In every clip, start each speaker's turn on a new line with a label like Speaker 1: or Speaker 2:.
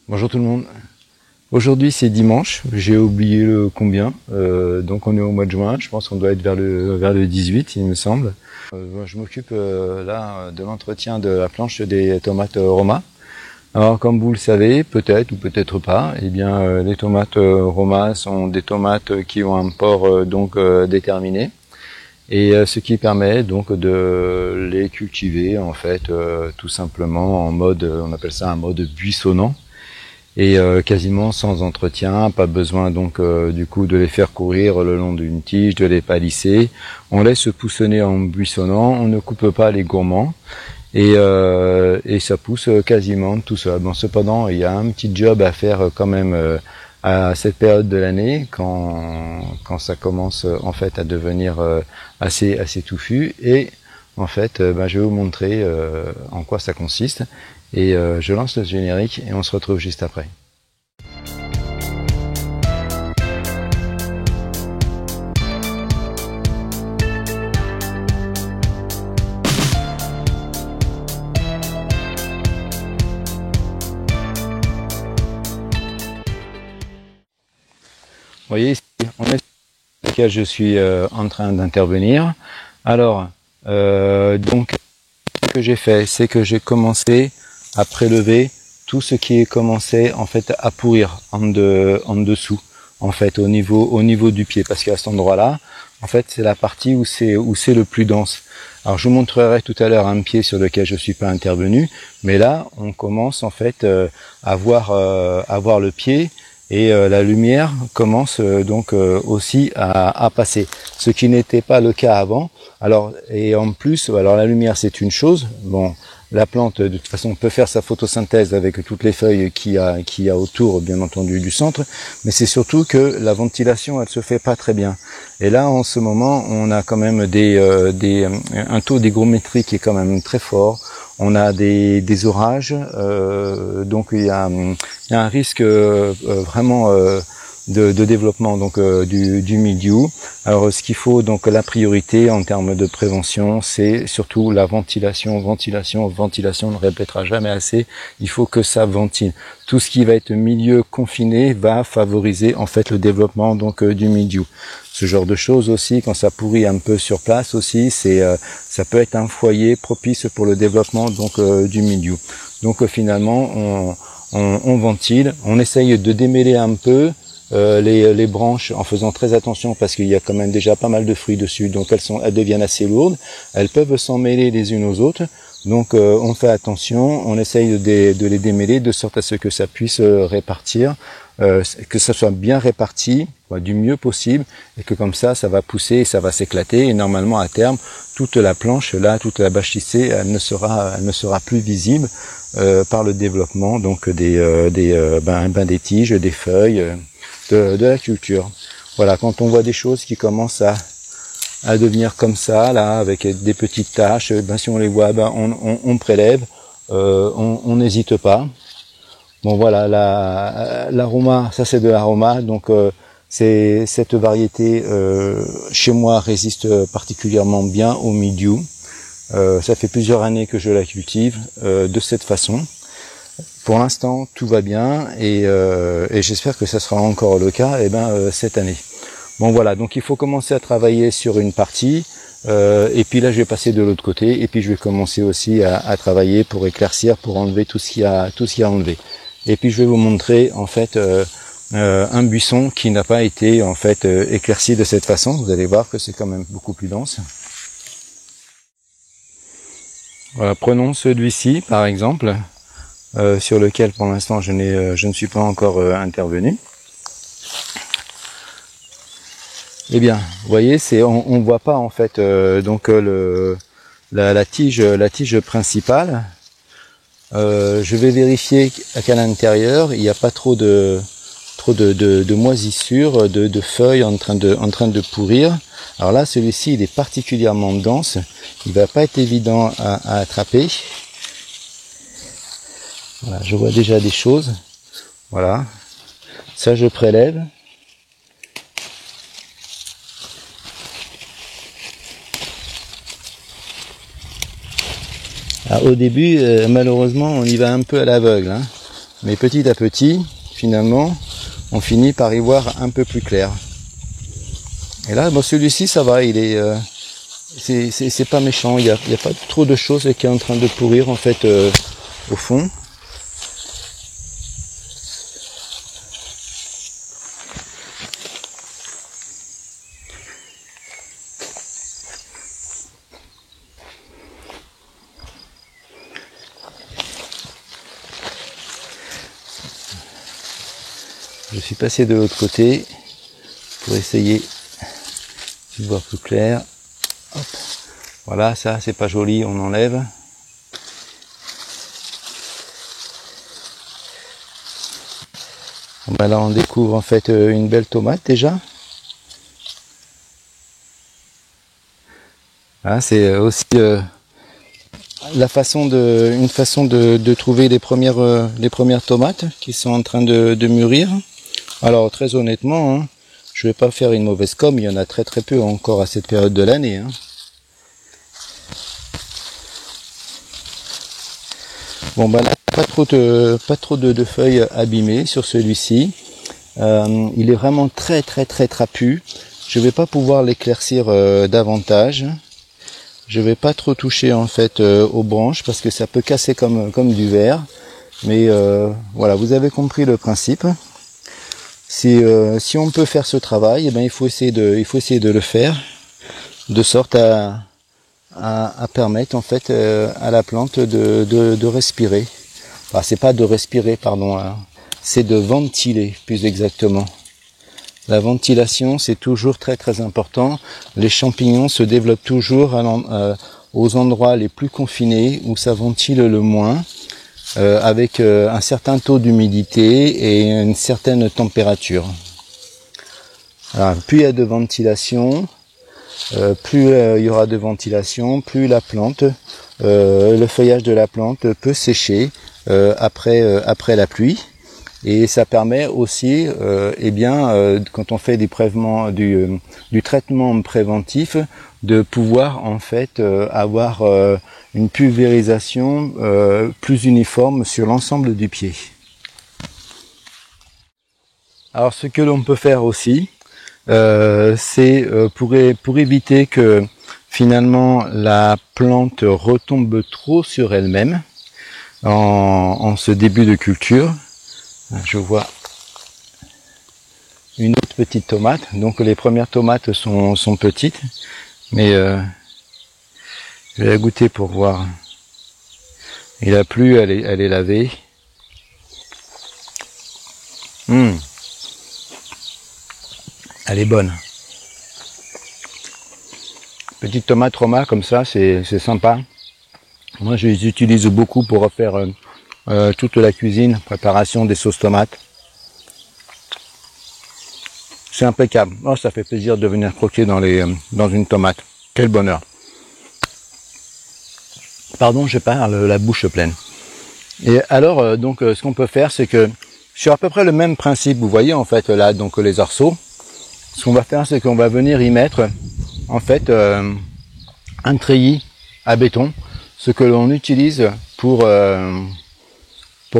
Speaker 1: Bonjour tout le monde. Aujourd'hui c'est dimanche, j'ai oublié le combien, donc on est au mois de juin, je pense qu'on doit être vers le 18 il me semble. Je m'occupe là de l'entretien de la planche des tomates Roma. Alors comme vous le savez, peut-être ou peut-être pas, eh bien les tomates Roma sont des tomates qui ont un port déterminé. Et ce qui permet donc de les cultiver en fait tout simplement en mode, on appelle ça un mode buissonnant. Et quasiment sans entretien, pas besoin donc du coup de les faire courir le long d'une tige, de les palisser. On laisse poussonner en buissonnant, on ne coupe pas les gourmands et ça pousse quasiment tout seul. Bon, cependant, il y a un petit job à faire quand même à cette période de l'année quand ça commence en fait à devenir assez touffu et en fait je vais vous montrer en quoi ça consiste. Et je lance le générique et on se retrouve juste après. Vous voyez ici, on est sur lequel je suis en train d'intervenir. Alors, donc, ce que j'ai fait, c'est que j'ai commencé à prélever tout ce qui est commencé en fait à pourrir en dessous, en fait au niveau du pied, parce qu'à cet endroit-là, en fait c'est la partie où c'est le plus dense. Alors je vous montrerai tout à l'heure un pied sur lequel je suis pas intervenu, mais là on commence en fait à voir le pied. Et la lumière commence aussi à passer, ce qui n'était pas le cas avant. Alors et en plus, alors la lumière c'est une chose. Bon, la plante de toute façon peut faire sa photosynthèse avec toutes les feuilles qu'il y a autour, bien entendu, du centre. Mais c'est surtout que la ventilation, elle se fait pas très bien. Et là, en ce moment, on a quand même un taux d'hygrométrie qui est quand même très fort. On a des orages, donc il y a un risque vraiment de développement donc du mildiou. Alors ce qu'il faut donc la priorité en termes de prévention, c'est surtout la ventilation, ventilation, ventilation. On ne répétera jamais assez. Il faut que ça ventile. Tout ce qui va être milieu confiné va favoriser en fait le développement donc du mildiou. Ce genre de choses aussi, quand ça pourrit un peu sur place aussi, ça peut être un foyer propice pour le développement donc du mildiou. Donc finalement, on ventile, on essaye de démêler un peu les branches en faisant très attention parce qu'il y a quand même déjà pas mal de fruits dessus, donc elles deviennent assez lourdes, elles peuvent s'en mêler les unes aux autres. Donc on fait attention, on essaye de les démêler de sorte à ce que ça puisse répartir, que ça soit bien réparti, du mieux possible, et que comme ça va pousser et ça va s'éclater. Et normalement à terme, toute la planche là, toute la bâche tissée, elle ne sera plus visible par le développement donc des tiges, des feuilles, de la culture. Voilà, quand on voit des choses qui commencent à devenir comme ça, là, avec des petites taches, si on les voit, on prélève, on n'hésite pas. Bon voilà, l'aroma, ça c'est de l'aroma, donc cette variété chez moi résiste particulièrement bien au mildiou. Ça fait plusieurs années que je la cultive de cette façon. Pour l'instant, tout va bien et j'espère que ça sera encore le cas cette année. Bon voilà, donc il faut commencer à travailler sur une partie et puis là je vais passer de l'autre côté et puis je vais commencer aussi à travailler pour éclaircir, pour enlever tout ce qu'il y a à enlever. Et puis je vais vous montrer en fait un buisson qui n'a pas été en fait éclairci de cette façon. Vous allez voir que c'est quand même beaucoup plus dense. Voilà, prenons celui-ci par exemple. Sur lequel pour l'instant je ne suis pas encore intervenu. Eh bien, vous voyez, on voit pas en fait la tige principale. Je vais vérifier qu'à l'intérieur il n'y a pas trop de moisissures, de feuilles en train de pourrir. Alors là, celui-ci il est particulièrement dense. Il va pas être évident à attraper. Voilà, je vois déjà des choses. Voilà. Ça, je prélève. Alors, au début, malheureusement, on y va un peu à l'aveugle. Hein. mais petit à petit, finalement, on finit par y voir un peu plus clair. Et là, bon, celui-ci, ça va, il est, c'est pas méchant, il y a pas trop de choses qui est en train de pourrir en fait au fond. Je suis passé de l'autre côté pour essayer de voir plus clair. Hop. Voilà, ça c'est pas joli, on enlève. Bon, ben là on découvre en fait une belle tomate déjà. Ah, c'est aussi une façon de trouver les premières tomates qui sont en train de mûrir. Alors très honnêtement, hein, je vais pas faire une mauvaise com, il y en a très peu encore à cette période de l'année. Hein. Bon ben là, pas trop de feuilles abîmées sur celui-ci. Il est vraiment très trapu. Je vais pas pouvoir l'éclaircir davantage. Je vais pas trop toucher en fait aux branches parce que ça peut casser comme du verre. Mais voilà, vous avez compris le principe. Si on peut faire ce travail, eh ben il faut essayer de le faire de sorte à permettre en fait à la plante de respirer. Enfin, c'est pas de respirer, pardon, hein, c'est de ventiler plus exactement. La ventilation, c'est toujours très important. Les champignons se développent toujours aux endroits les plus confinés où ça ventile le moins. Avec un certain taux d'humidité et une certaine température. Alors, plus il y a de ventilation, plus il y aura de ventilation, plus la plante, le feuillage de la plante peut sécher après la pluie. Et ça permet aussi, quand on fait du traitement préventif, de pouvoir en fait avoir une pulvérisation plus uniforme sur l'ensemble du pied. Alors ce que l'on peut faire aussi, c'est pour éviter que finalement la plante retombe trop sur elle-même en ce début de culture. Je vois une autre petite tomate, donc les premières tomates sont petites, mais je vais la goûter pour voir. Il a plu, elle est lavée. Elle est bonne. Petite tomate Roma comme ça, c'est sympa. Moi je les utilise beaucoup pour refaire toute la cuisine, préparation des sauces tomates. C'est impeccable. Oh, ça fait plaisir de venir croquer dans une tomate. Quel bonheur. Pardon, je parle la bouche pleine. Et alors, ce qu'on peut faire, c'est que sur à peu près le même principe, vous voyez en fait là, donc les arceaux. Ce qu'on va faire, c'est qu'on va venir y mettre en fait un treillis à béton, ce que l'on utilise pour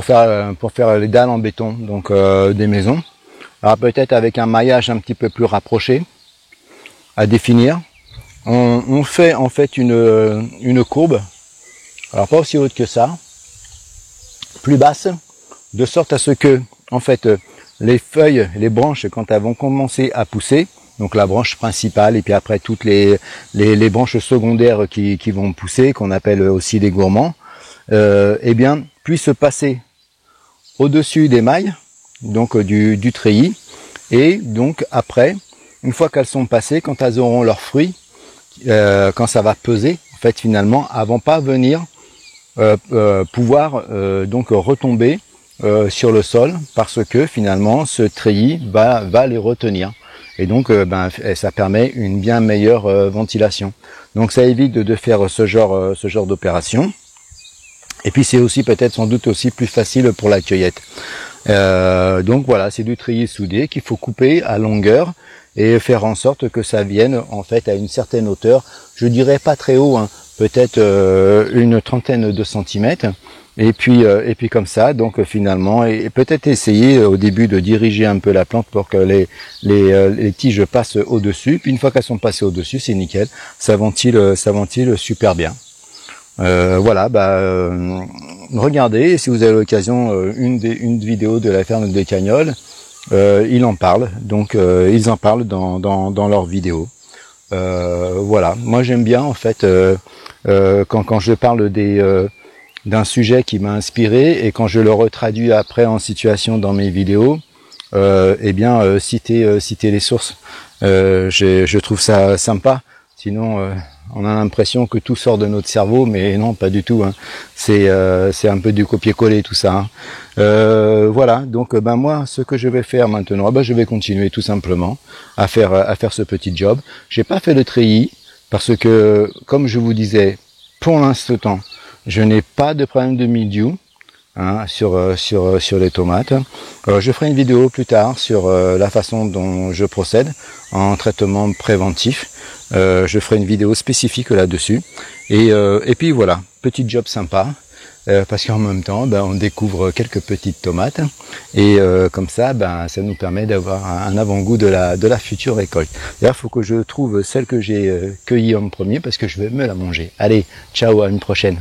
Speaker 1: faire les dalles en béton, donc des maisons. Alors peut-être avec un maillage un petit peu plus rapproché à définir. On fait en fait une courbe, alors pas aussi haute que ça, plus basse, de sorte à ce que en fait les feuilles, les branches, quand elles vont commencer à pousser, donc la branche principale et puis après toutes les branches secondaires qui vont pousser, qu'on appelle aussi les gourmands, eh bien puissent passer au-dessus des mailles, donc du treillis, et donc après, une fois qu'elles sont passées, quand elles auront leurs fruits, quand ça va peser, en fait finalement, elles vont pas venir pouvoir donc retomber sur le sol, parce que finalement ce treillis va les retenir. Et donc ça permet une bien meilleure ventilation. Donc ça évite de faire ce genre d'opération. Et puis c'est aussi peut-être sans doute aussi plus facile pour la cueillette. Donc voilà, c'est du treillis soudé qu'il faut couper à longueur et faire en sorte que ça vienne en fait à une certaine hauteur. Je dirais pas très haut, hein, peut-être une trentaine de centimètres. Et puis comme ça, donc finalement, et peut-être essayer au début de diriger un peu la plante pour que les tiges passent au-dessus. Puis une fois qu'elles sont passées au-dessus, c'est nickel, ça ventile super bien. Voilà, regardez, si vous avez l'occasion, une vidéo de la ferme de Cagnols, ils en parlent, donc ils en parlent dans leurs vidéos. Voilà, moi j'aime bien en fait quand je parle d'un sujet qui m'a inspiré et quand je le retraduis après en situation dans mes vidéos, citer les sources. Je trouve ça sympa. Sinon, on a l'impression que tout sort de notre cerveau, mais non, pas du tout. Hein. C'est un peu du copier-coller tout ça. Hein. Voilà. Donc, moi, ce que je vais faire maintenant, je vais continuer tout simplement à faire ce petit job. J'ai pas fait le treillis parce que, comme je vous disais, pour l'instant, je n'ai pas de problème de mildiou. Hein, sur les tomates. Je ferai une vidéo plus tard sur la façon dont je procède en traitement préventif. Je ferai une vidéo spécifique là-dessus. Et puis voilà, petit job sympa. Parce qu'en même temps, on découvre quelques petites tomates et comme ça, ça nous permet d'avoir un avant-goût de la future récolte. D'ailleurs, il faut que je trouve celle que j'ai cueillie en premier parce que je vais me la manger. Allez, ciao, à une prochaine.